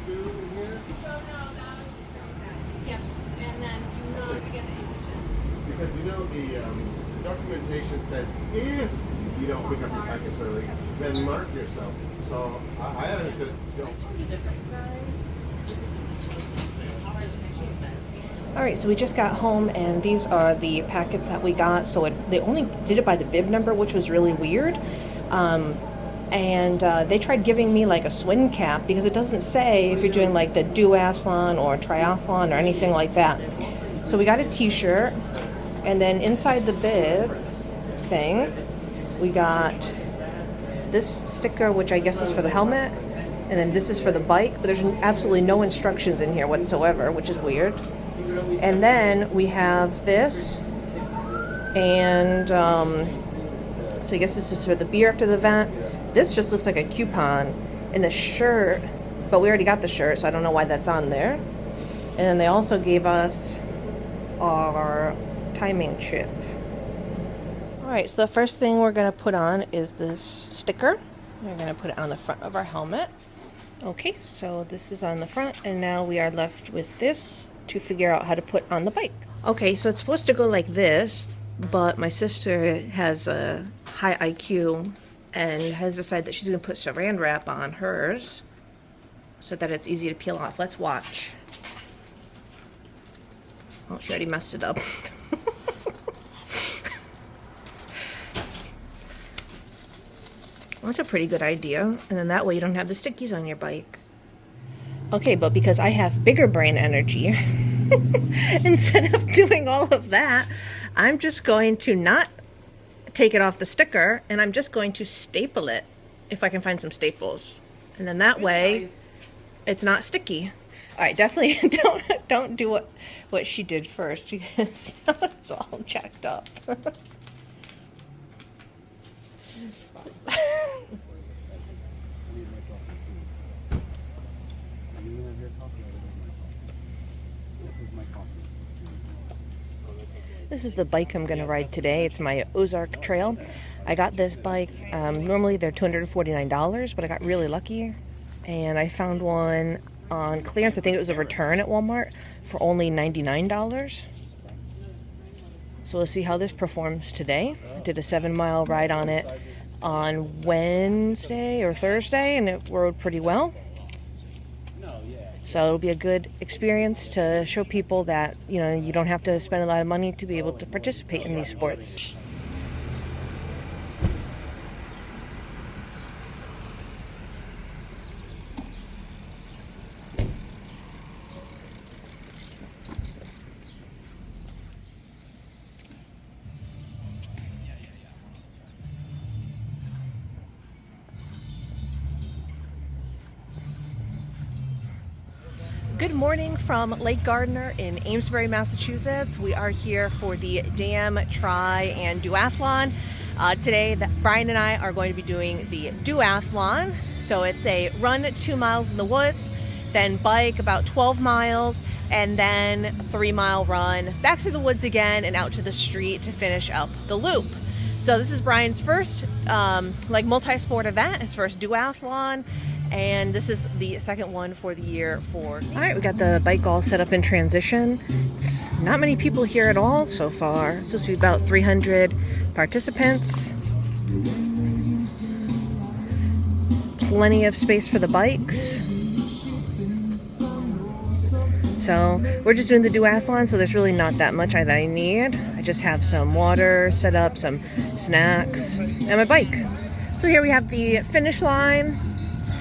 too in here? So no, that was yeah, and then do not forget the English. Because you know the documentation said if you don't pick up your packets early, then mark yourself. So I understood. It's a different size. This is All right, so we just got home, and these are the packets that we got. So they only did it by the bib number, which was really weird. And they tried giving me like a swim cap because it doesn't say if you're doing like the duathlon or triathlon or anything like that. So we got a t-shirt, and then inside the bib thing, we got this sticker, which I guess is for the helmet, and then this is for the bike, but there's absolutely no instructions in here whatsoever, which is weird. And then we have this, and so I guess this is for the beer after the event. This just looks like a coupon, and the shirt, but we already got the shirt, so I don't know why that's on there. And then they also gave us our timing chip. All right, so the first thing we're going to put on is this sticker. We're going to put it on the front of our helmet. Okay, so this is on the front, and now we are left with this to figure out how to put on the bike. Okay, so it's supposed to go like this, but my sister has a high IQ and has decided that she's going to put saran wrap on hers so that it's easy to peel off. Let's watch. Oh, she already messed it up. Well, that's a pretty good idea. And then that way you don't have the stickies on your bike. Okay, but because I have bigger brain energy, instead of doing all of that, I'm just going to not take it off the sticker, and I'm just going to staple it if I can find some staples. And then that way it's not sticky. All right, definitely don't do what she did first, because it's all jacked up. This is the bike I'm going to ride today. It's my Ozark Trail. I got this bike, normally they're $249, but I got really lucky, and I found one on clearance. I think it was a return at Walmart for only $99. So we'll see how this performs today. I did a 7-mile ride on it on Wednesday or Thursday, and it rode pretty well. So it'll be a good experience to show people that, you know, you don't have to spend a lot of money to be able to participate in these sports. Good morning from Lake Gardner in Amesbury, Massachusetts. We are here for the Dam, Tri, and Duathlon. Today, Brian and I are going to be doing the Duathlon. So it's a run 2 miles in the woods, then bike about 12 miles, and then a 3-mile run back through the woods again and out to the street to finish up the loop. So this is Brian's first multi-sport event, his first Duathlon. And this is the second one for the year for me. All right, we got the bike all set up in transition. It's not many people here at all so far. It's supposed to be about 300 participants. Plenty of space for the bikes. So we're just doing the duathlon, so there's really not that much that I need. I just have some water set up, some snacks, and my bike. So here we have the finish line.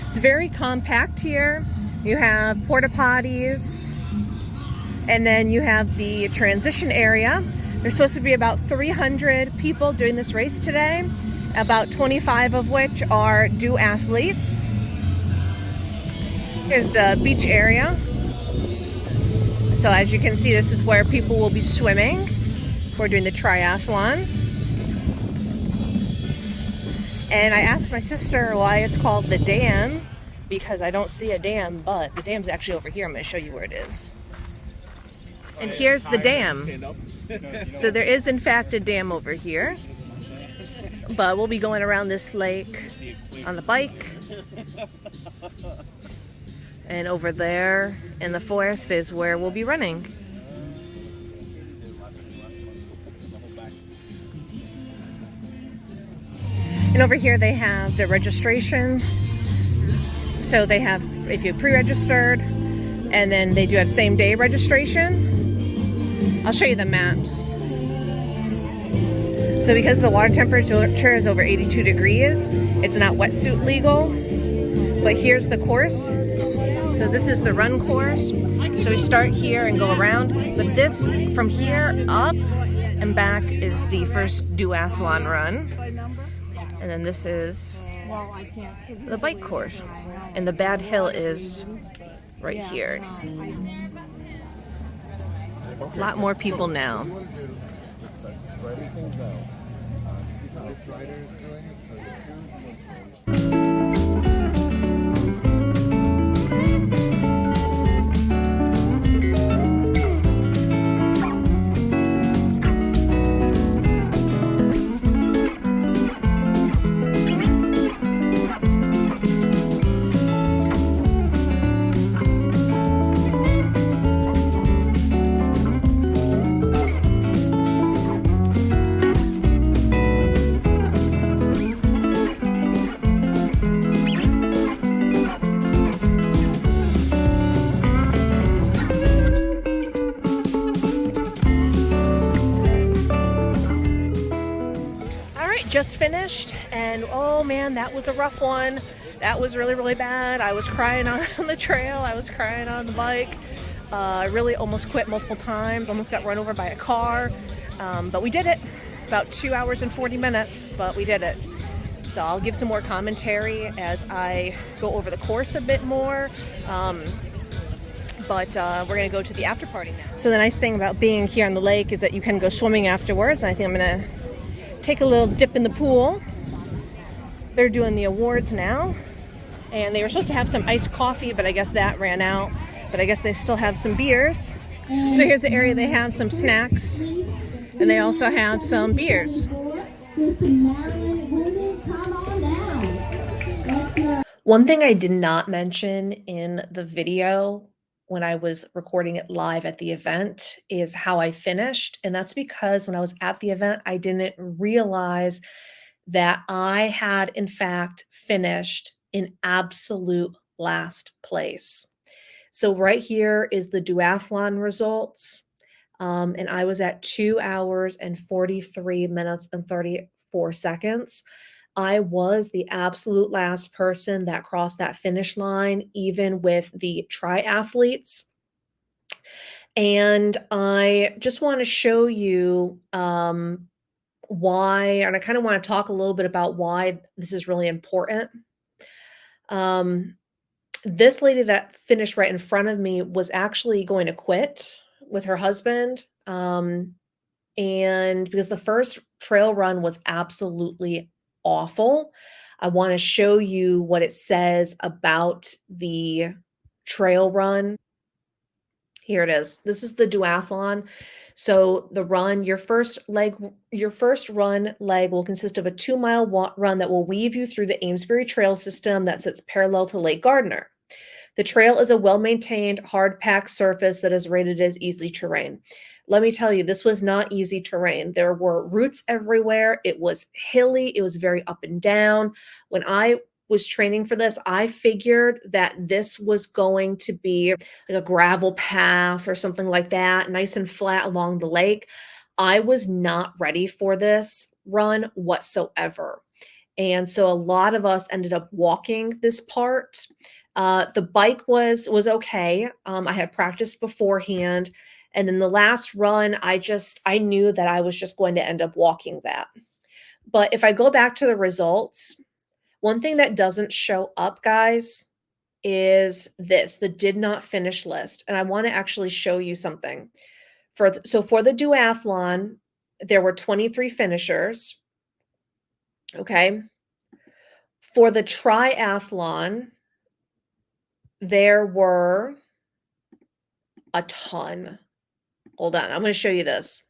It's very compact here. You have porta potties, and then you have the transition area. There's supposed to be about 300 people doing this race today, about 25 of which are duathletes. Here's the beach area. So as you can see, this is where people will be swimming. We're doing the triathlon. And I asked my sister why it's called the dam, because I don't see a dam, but the dam's actually over here. I'm going to show you where it is. And here's the dam. So there is, in fact, a dam over here. But we'll be going around this lake on the bike. And over there in the forest is where we'll be running. And over here they have the registration. So they have, if you pre-registered, and then they do have same day registration. I'll show you the maps. So because the water temperature is over 82 degrees, it's not wetsuit legal. But here's the course. So this is the run course. So we start here and go around. But this, from here up and back, is the first duathlon run. And then this is the bike course. And the bad hill is right here. A lot more people now. Just finished, and oh man, that was a rough one. That was really, really bad. I was crying on the trail. I was crying on the bike. I really almost quit multiple times. Almost got run over by a car, but we did it. About 2 hours and 40 minutes, but we did it. So I'll give some more commentary as I go over the course a bit more. But we're gonna go to the after party now. So the nice thing about being here on the lake is that you can go swimming afterwards. And I think I'm gonna take a little dip in the pool. They're doing the awards now, and they were supposed to have some iced coffee, but I guess that ran out. But I guess they still have some beers. So here's the area. They have some snacks, and they also have some beers. One thing I did not mention in the video when I was recording it live at the event is how I finished. And that's because when I was at the event, I didn't realize that I had, in fact, finished in absolute last place. So right here is the duathlon results. And I was at 2 hours and 43 minutes and 34 seconds. I was the absolute last person that crossed that finish line, even with the triathletes. And I just want to show you why, and I kind of want to talk a little bit about why this is really important. This lady that finished right in front of me was actually going to quit with her husband. And because the first trail run was absolutely awful, I want to show you what it says about the trail run. Here it is. This is the duathlon. So the run, your first run leg will consist of a 2-mile run that will weave you through the Amesbury trail system that sits parallel to Lake Gardner. The trail is a well-maintained, hard-packed surface that is rated as easy terrain. Let me tell you, this was not easy terrain. There were roots everywhere. It was hilly. It was very up and down. When I was training for this, I figured that this was going to be like a gravel path or something like that, nice and flat along the lake. I was not ready for this run whatsoever. And so a lot of us ended up walking this part. The bike was okay. I had practiced beforehand. And then the last run, I knew that I was just going to end up walking that. But if I go back to the results, one thing that doesn't show up, guys, is this, the did not finish list. And I want to actually show you something. So for the duathlon, there were 23 finishers. Okay. For the triathlon, there were a ton. Hold on, I'm going to show you this.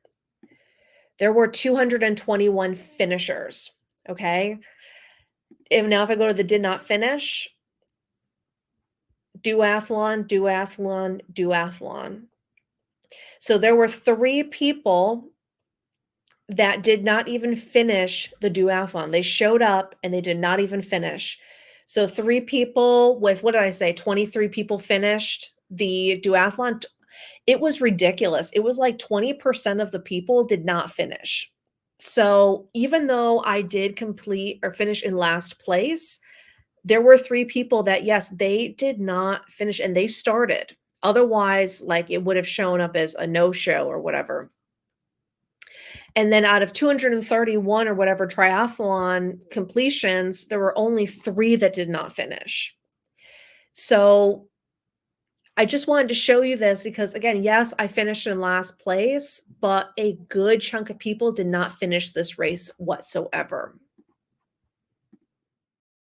There were 221 finishers, okay? And now if I go to the did not finish, duathlon, duathlon, duathlon. So there were 3 people that did not even finish the duathlon. They showed up and they did not even finish. So 3 people with, what did I say, 23 people finished the duathlon. It was ridiculous. It was like 20% of the people did not finish. So even though I did complete or finish in last place, there were 3 people that, yes, they did not finish and they started. Otherwise, like it would have shown up as a no-show or whatever. And then out of 231 or whatever triathlon completions, there were only 3 that did not finish. So I just wanted to show you this because, again, yes, I finished in last place, but a good chunk of people did not finish this race whatsoever.